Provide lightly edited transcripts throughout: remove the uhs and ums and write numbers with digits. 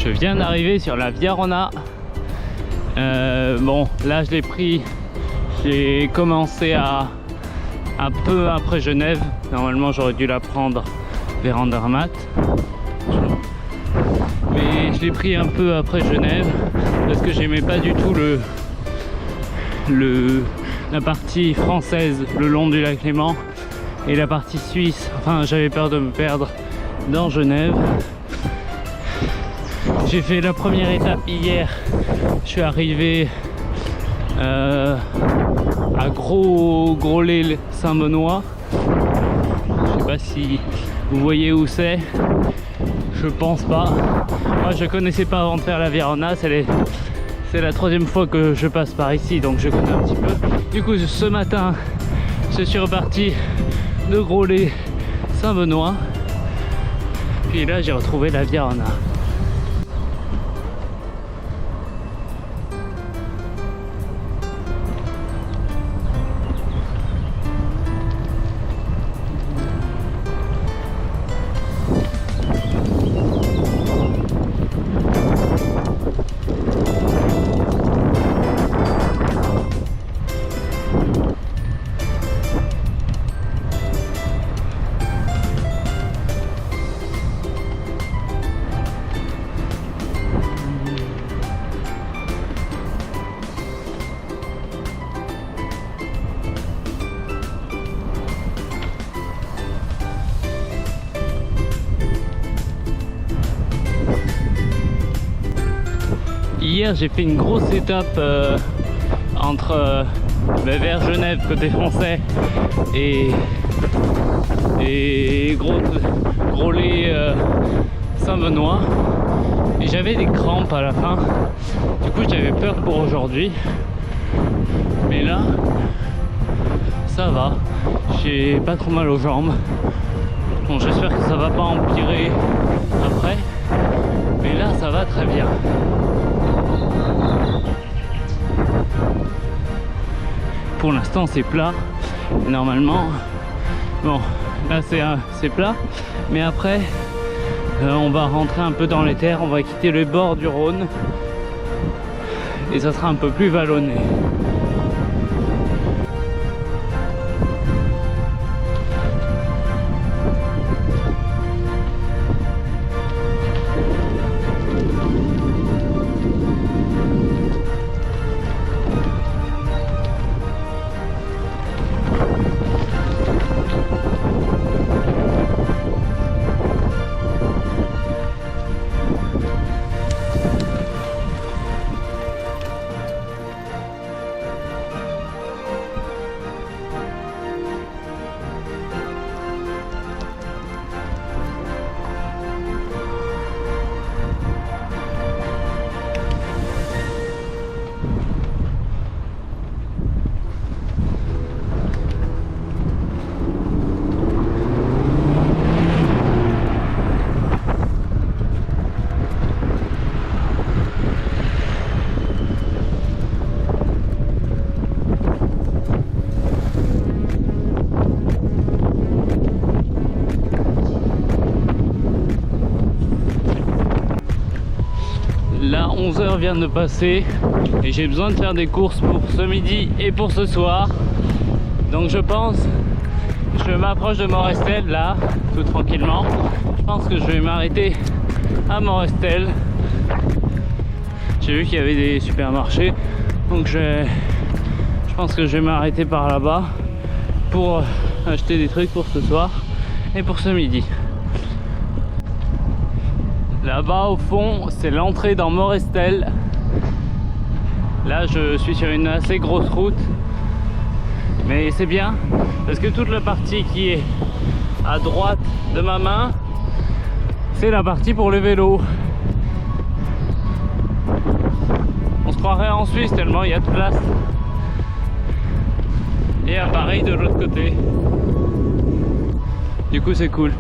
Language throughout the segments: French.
Je viens d'arriver sur la Via Rona. Bon, là je l'ai pris, j'ai commencé à un peu après Genève. Normalement j'aurais dû la prendre vers Andermatt, mais je l'ai pris un peu après Genève parce que j'aimais pas du tout la partie française le long du lac Léman et la partie suisse. Enfin, j'avais peur de me perdre dans Genève. J'ai fait la première étape hier. Je suis arrivé à Gros-Lay-Saint-Benoît. Je sais pas si vous voyez où c'est. Je pense pas. Moi, je connaissais pas avant de faire la Via Rona. C'est la troisième fois que je passe par ici, donc je connais un petit peu. Du coup, ce matin, je suis reparti de Gros-Lay-Saint-Benoît. Puis là, j'ai retrouvé la Via Rona. Hier j'ai fait une grosse étape entre vers Genève côté français et Gros-Lay Saint-Benoît, et j'avais des crampes à la fin. Du coup j'avais peur pour aujourd'hui, mais là ça va, j'ai pas trop mal aux jambes. Bon, j'espère que ça va pas empirer après, mais là ça va très bien. Pour l'instant c'est plat, normalement. Bon, là c'est plat, mais après on va rentrer un peu dans les terres, on va quitter le bord du Rhône et ça sera un peu plus vallonné. Là 11h vient de passer et j'ai besoin de faire des courses pour ce midi et pour ce soir, donc je pense je m'approche de Morestel là tout tranquillement. Je pense que je vais m'arrêter à Morestel. J'ai vu qu'il y avait des supermarchés, donc je pense que je vais m'arrêter par là-bas pour acheter des trucs pour ce soir et pour ce midi. Là-bas au fond, c'est l'entrée dans Morestel. Là, je suis sur une assez grosse route, mais c'est bien parce que toute la partie qui est à droite de ma main, c'est la partie pour le vélo. On se croirait en Suisse tellement il y a de place. Et pareil de l'autre côté. Du coup, c'est cool.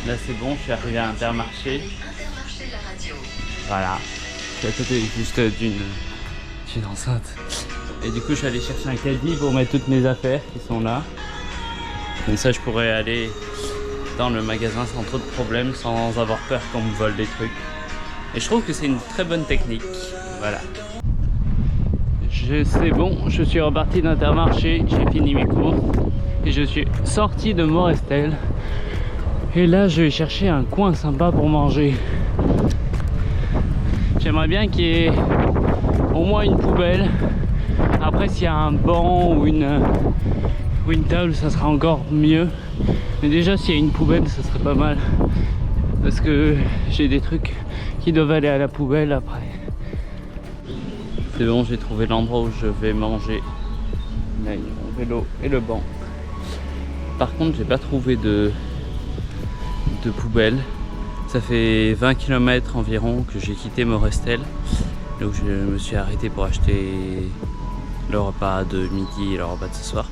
Là c'est bon, je suis arrivé à Intermarché. Voilà, je suis à côté juste d'une enceinte. Et du coup je suis allé chercher un caddie pour mettre toutes mes affaires qui sont là. Comme ça je pourrais aller dans le magasin sans trop de problèmes, sans avoir peur qu'on me vole des trucs. Et je trouve que c'est une très bonne technique. Voilà. C'est bon, je suis reparti d'Intermarché, j'ai fini mes courses et je suis sorti de Morestel. Et là, je vais chercher un coin sympa pour manger. J'aimerais bien qu'il y ait au moins une poubelle. Après, s'il y a un banc ou une table, ça sera encore mieux. Mais déjà, s'il y a une poubelle, ça serait pas mal. Parce que j'ai des trucs qui doivent aller à la poubelle après. C'est bon, j'ai trouvé l'endroit où je vais manger. Là, il y a mon vélo et le banc. Par contre, j'ai pas trouvé de poubelle. Ça fait 20 km environ que j'ai quitté Morestel. Donc je me suis arrêté pour acheter le repas de midi et le repas de ce soir.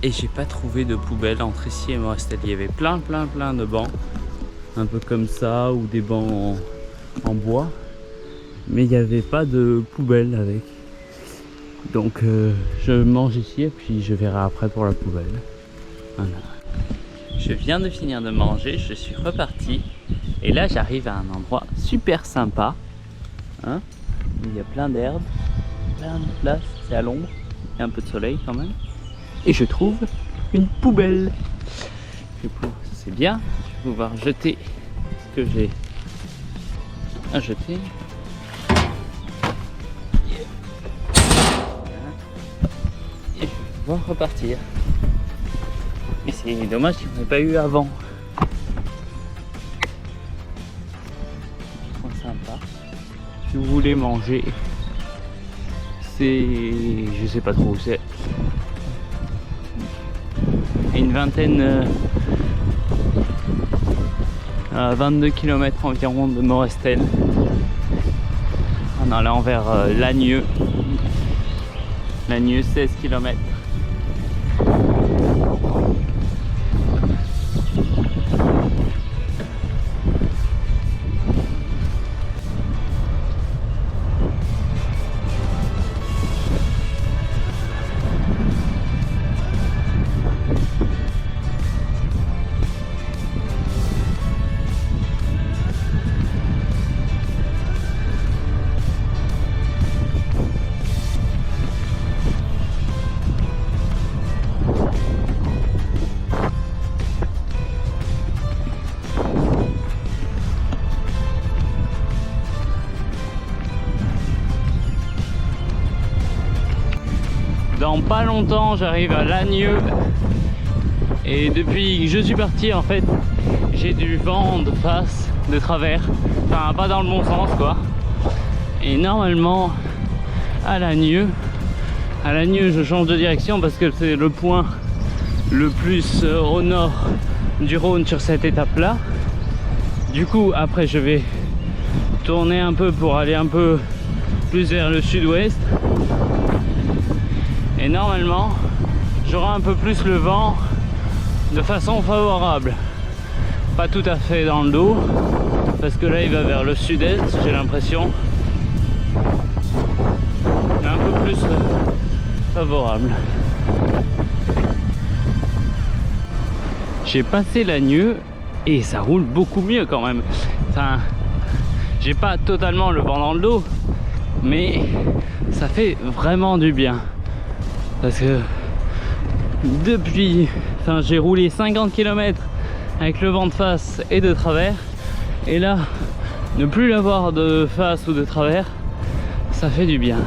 Et j'ai pas trouvé de poubelle entre ici et Morestel. Il y avait plein de bancs. Un peu comme ça, ou des bancs en bois. Mais il n'y avait pas de poubelle avec. Donc je mange ici et puis je verrai après pour la poubelle. Voilà. Je viens de finir de manger, je suis reparti. Et là j'arrive à un endroit super sympa. Hein, il y a plein d'herbes, plein de place, c'est à l'ombre. Il y a un peu de soleil quand même. Et je trouve une poubelle. C'est bien, je vais pouvoir jeter ce que j'ai à jeter. Et je vais pouvoir repartir. Mais c'est dommage qu'il n'y en ait pas eu avant. C'est sympa. Si vous voulez manger, c'est... je sais pas trop où c'est. Une vingtaine... 22 km environ de Morestel. En allant vers Lagneux. Lagneux, 16 km. Dans pas longtemps j'arrive à Lagneux et depuis que je suis parti en fait j'ai du vent de face, de travers, enfin pas dans le bon sens quoi. Et normalement à Lagneux je change de direction parce que c'est le point le plus au nord du Rhône sur cette étape là. Du coup après je vais tourner un peu pour aller un peu plus vers le sud-ouest. Et normalement, j'aurai un peu plus le vent de façon favorable. Pas tout à fait dans le dos, parce que là il va vers le sud-est, j'ai l'impression. Mais un peu plus favorable. J'ai passé Lagneux et ça roule beaucoup mieux quand même. Enfin, j'ai pas totalement le vent dans le dos, mais ça fait vraiment du bien. Parce que depuis, enfin j'ai roulé 50 km avec le vent de face et de travers. Et là, ne plus l'avoir de face ou de travers, ça fait du bien.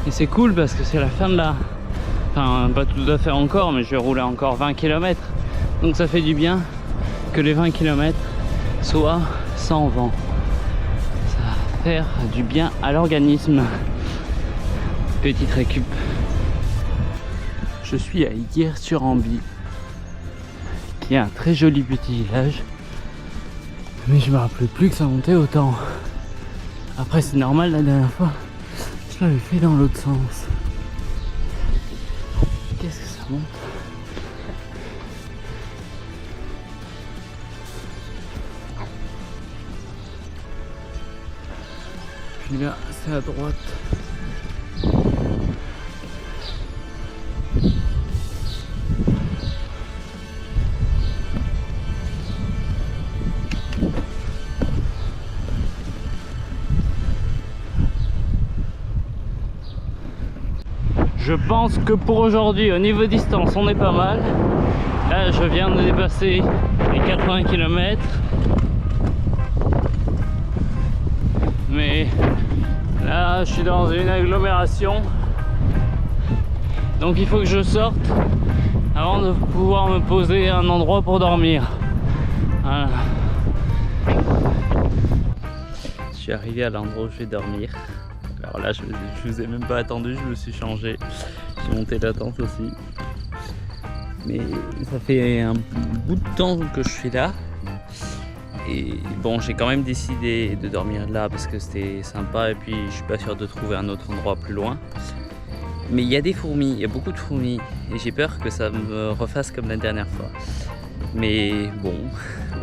Et c'est cool parce que c'est la fin de la... Enfin, pas tout à fait encore, mais je vais rouler encore 20 km. Donc ça fait du bien que les 20 km soient sans vent. Ça va faire du bien à l'organisme. Petite récup. Je suis à Hyères-sur-Amby, qui est un très joli petit village, mais je me rappelais plus que ça montait autant. Après c'est normal, la dernière fois je l'avais fait dans l'autre sens. Qu'est-ce que ça monte? Puis là c'est à droite. Je pense que pour aujourd'hui, au niveau distance, on est pas mal. Là, je viens de dépasser les 80 km. Mais là, je suis dans une agglomération. Donc il faut que je sorte avant de pouvoir me poser à un endroit pour dormir. Voilà. Je suis arrivé à l'endroit où je vais dormir. Alors là, je vous ai même pas attendu, je me suis changé. J'ai monté la tente aussi. Mais ça fait un bout de temps que je suis là. Et bon, j'ai quand même décidé de dormir là parce que c'était sympa et puis je suis pas sûr de trouver un autre endroit plus loin. Mais il y a des fourmis, il y a beaucoup de fourmis et j'ai peur que ça me refasse comme la dernière fois. Mais bon,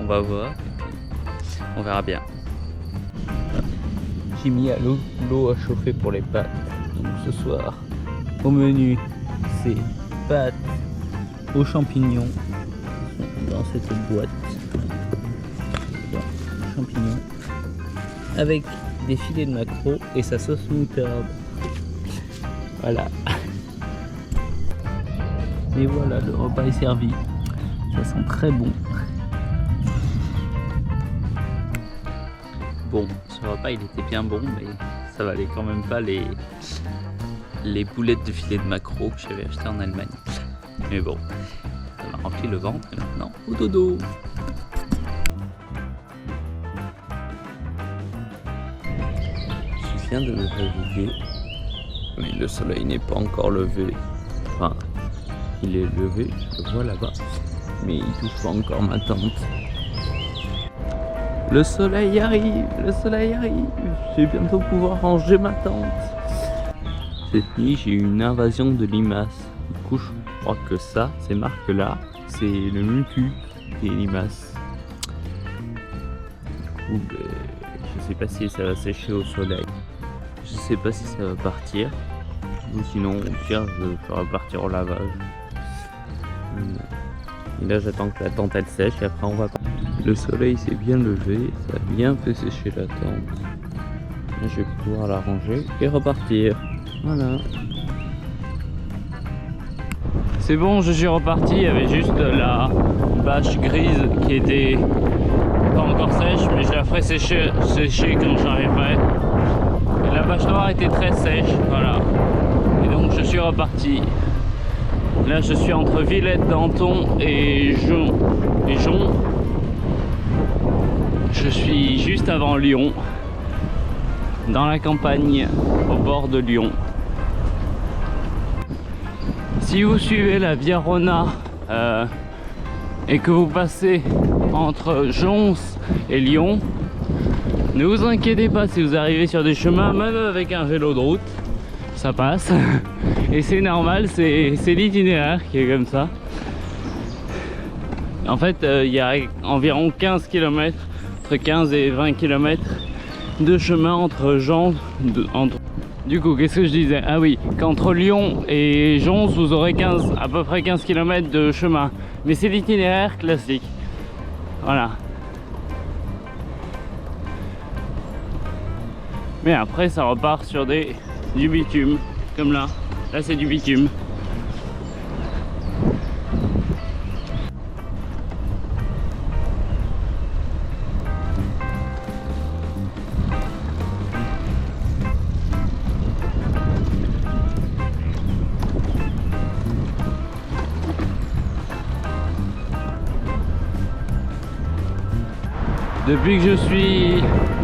on va voir et puis on verra bien. J'ai mis à l'eau à chauffer pour les pâtes. Donc ce soir, au menu, c'est pâtes aux champignons dans cette boîte. Champignons avec des filets de maquereau et sa sauce moutarde. Voilà. Et voilà, le repas est servi. Ça sent très bon. Bon, ce repas il était bien bon, mais ça valait quand même pas les boulettes de filet de maquereau que j'avais acheté en Allemagne. Mais bon, ça m'a rempli le ventre et maintenant au dodo. Je viens de me réveiller, mais le soleil n'est pas encore levé. Enfin, il est levé, je le vois là-bas, mais il touche pas encore ma tente. Le soleil arrive, le soleil arrive. Je vais bientôt pouvoir ranger ma tente. Cette nuit, j'ai eu une invasion de limaces. Du coup, je crois que ça, ces marques-là, c'est le mucus des limaces. Du coup, je sais pas si ça va sécher au soleil. Je sais pas si ça va partir. Ou sinon, au pire, je ferai partir au lavage. Et là, j'attends que la tente elle sèche et après on va partir. Le soleil s'est bien levé, ça a bien fait sécher la tente. Là, je vais pouvoir la ranger et repartir. Voilà. C'est bon, je suis reparti. Il y avait juste la bâche grise qui était pas encore sèche, mais je la ferai sécher quand j'arriverai. La bâche noire était très sèche, voilà. Et donc je suis reparti. Là, je suis entre Villette, Danton et Jon. Je suis juste avant Lyon, dans la campagne, au bord de Lyon. Si vous suivez la Via Rona et que vous passez entre Jons et Lyon, ne vous inquiétez pas si vous arrivez sur des chemins, même avec un vélo de route, ça passe. Et c'est normal, c'est l'itinéraire qui est comme ça. En fait, il y a environ 15 km, entre 15 et 20 km de chemin entre Jons. Du coup, qu'est-ce que je disais? Ah oui, qu'entre Lyon et Jons, vous aurez à peu près 15 km de chemin. Mais c'est l'itinéraire classique. Voilà. Mais après, ça repart sur du bitume, comme là. Là, c'est du bitume.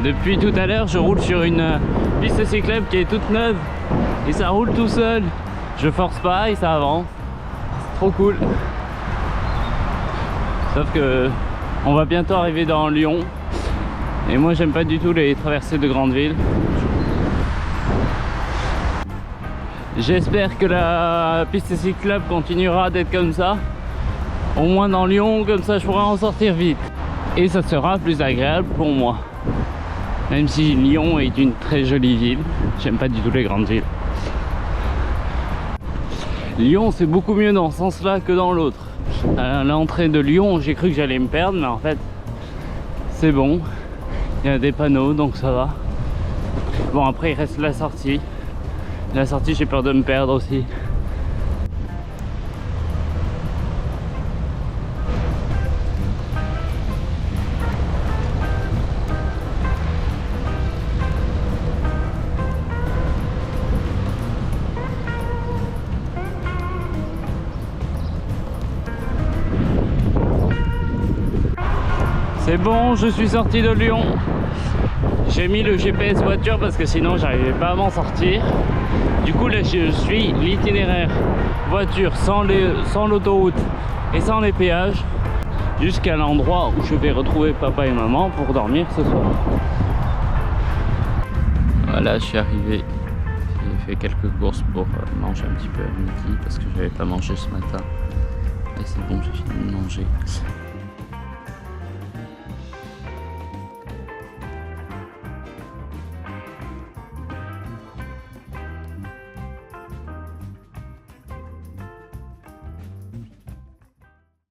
Depuis tout à l'heure, je roule sur une piste cyclable qui est toute neuve et ça roule tout seul. Je force pas et ça avance. C'est trop cool. Sauf que on va bientôt arriver dans Lyon et moi j'aime pas du tout les traversées de grandes villes. J'espère que la piste cyclable continuera d'être comme ça, au moins dans Lyon, comme ça je pourrai en sortir vite. Et ça sera plus agréable pour moi. Même si Lyon est une très jolie ville, j'aime pas du tout les grandes villes. Lyon c'est beaucoup mieux dans ce sens-là que dans l'autre. À l'entrée de Lyon, j'ai cru que j'allais me perdre, mais en fait, c'est bon. Il y a des panneaux, donc ça va. Bon, après il reste la sortie. La sortie, j'ai peur de me perdre aussi. C'est bon, je suis sorti de Lyon. J'ai mis le GPS voiture parce que sinon j'arrivais pas à m'en sortir. Du coup là je suis l'itinéraire voiture sans l'autoroute et sans les péages jusqu'à l'endroit où je vais retrouver papa et maman pour dormir ce soir. Voilà, je suis arrivé. J'ai fait quelques courses pour manger un petit peu à midi parce que j'avais pas mangé ce matin. Et c'est bon, j'ai fini de manger.